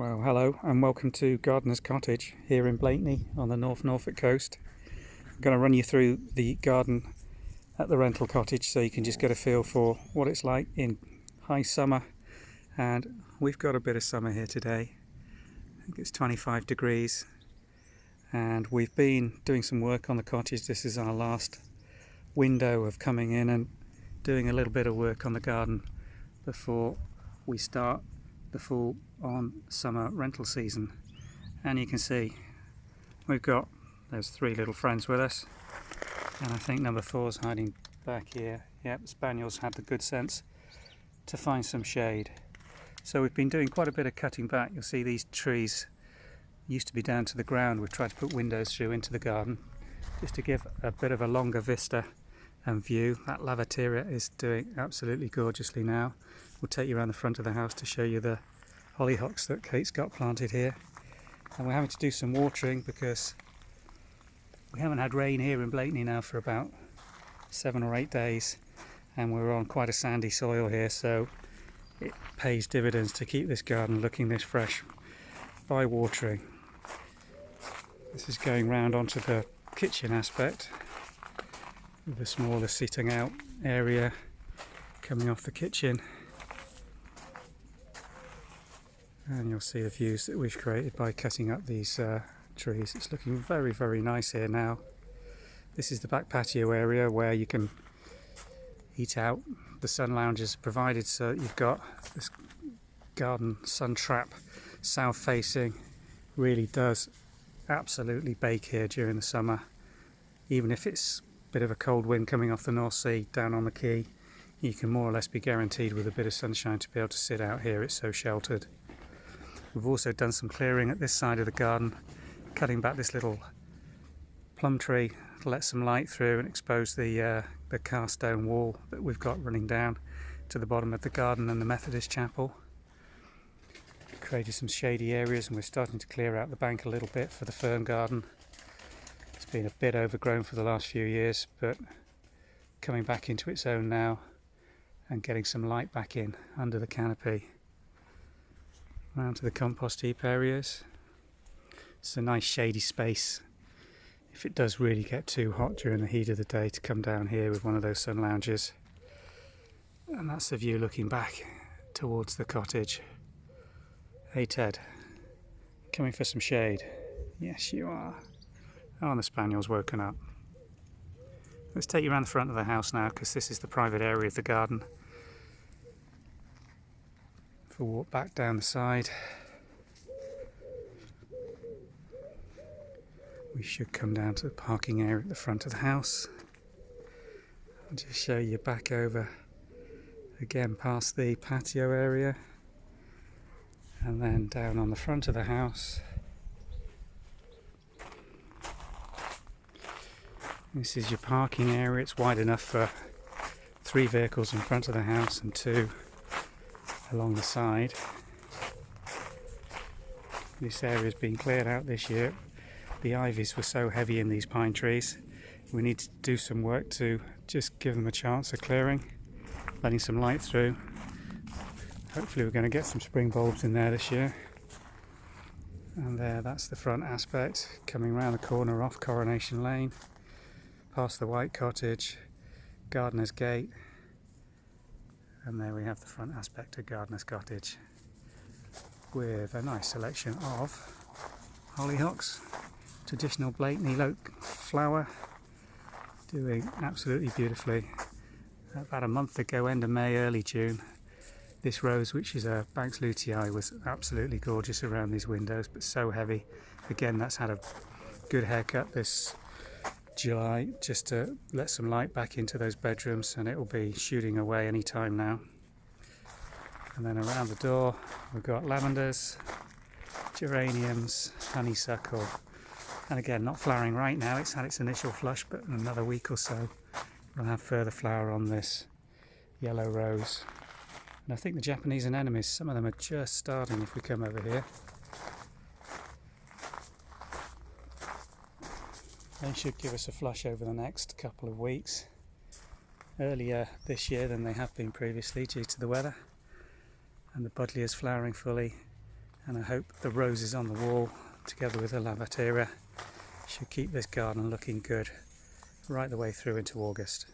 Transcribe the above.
Well, hello and welcome to Gardener's Cottage here in Blakeney on the North Norfolk coast. I'm going to run you through the garden at the rental cottage so you can just get a feel for what it's like in high summer. And we've got a bit of summer here today. I think it's 25 degrees and we've been doing some work on the cottage. This is our last window of coming in and doing a little bit of work on the garden before we start the full on summer rental season. And you can see there's three little friends with us, and I think number 4's hiding back here. Yep, the spaniels had the good sense to find some shade. So we've been doing quite a bit of cutting back. You'll see these trees used to be down to the ground. We've tried to put windows through into the garden just to give a bit of a longer vista and view. That lavateria is doing absolutely gorgeously now. We'll take you around the front of the house to show you the hollyhocks that Kate's got planted here. And we're having to do some watering because we haven't had rain here in Blakeney now for about 7 or 8 days, and we're on quite a sandy soil here, so it pays dividends to keep this garden looking this fresh by watering. This is going round onto the kitchen aspect, with the smaller sitting out area coming off the kitchen. And you'll see the views that we've created by cutting up these trees. It's looking very, very nice here now. This is the back patio area where you can eat out. The sun lounge is provided, so you've got this garden sun trap south facing. Really does absolutely bake here during the summer. Even if it's a bit of a cold wind coming off the North Sea down on the quay, you can more or less be guaranteed with a bit of sunshine to be able to sit out here. It's so sheltered. We've also done some clearing at this side of the garden, cutting back this little plum tree to let some light through and expose the cast stone wall that we've got running down to the bottom of the garden and the Methodist chapel. Created some shady areas, and we're starting to clear out the bank a little bit for the fern garden. It's been a bit overgrown for the last few years, but coming back into its own now and getting some light back in under the canopy. Round to the compost heap areas. It's a nice shady space if it does really get too hot during the heat of the day to come down here with one of those sun lounges. And that's the view looking back towards the cottage. Hey Ted, coming for some shade? Yes you are. Oh, and the spaniel's woken up. Let's take you around the front of the house now, because this is the private area of the garden. We'll walk back down the side. We should come down to the parking area at the front of the house. I'll just show you back over again past the patio area and then down on the front of the house. This is your parking area. It's wide enough for 3 vehicles in front of the house and 2 along the side. This area has been cleared out this year. The ivies were so heavy in these pine trees. We need to do some work to just give them a chance of clearing, letting some light through. Hopefully we're going to get some spring bulbs in there this year. And that's the front aspect, coming round the corner off Coronation Lane, past the white cottage, Gardener's Gate. And there we have the front aspect of Gardener's Cottage with a nice selection of hollyhocks, traditional Blakeney oak flower, doing absolutely beautifully. About a month ago, end of May, early June, this rose, which is a Banks luteii, was absolutely gorgeous around these windows, but so heavy. Again, that's had a good haircut this July, just to let some light back into those bedrooms, and it will be shooting away any time now. And then around the door we've got lavenders, geraniums, honeysuckle, and again not flowering right now. It's had its initial flush, but in another week or so we'll have further flower on this yellow rose. And I think the Japanese anemones, some of them are just starting if we come over here. They should give us a flush over the next couple of weeks, earlier this year than they have been previously due to the weather. And the buddleia is flowering fully, And I hope the roses on the wall, together with the lavatera, should keep this garden looking good right the way through into August.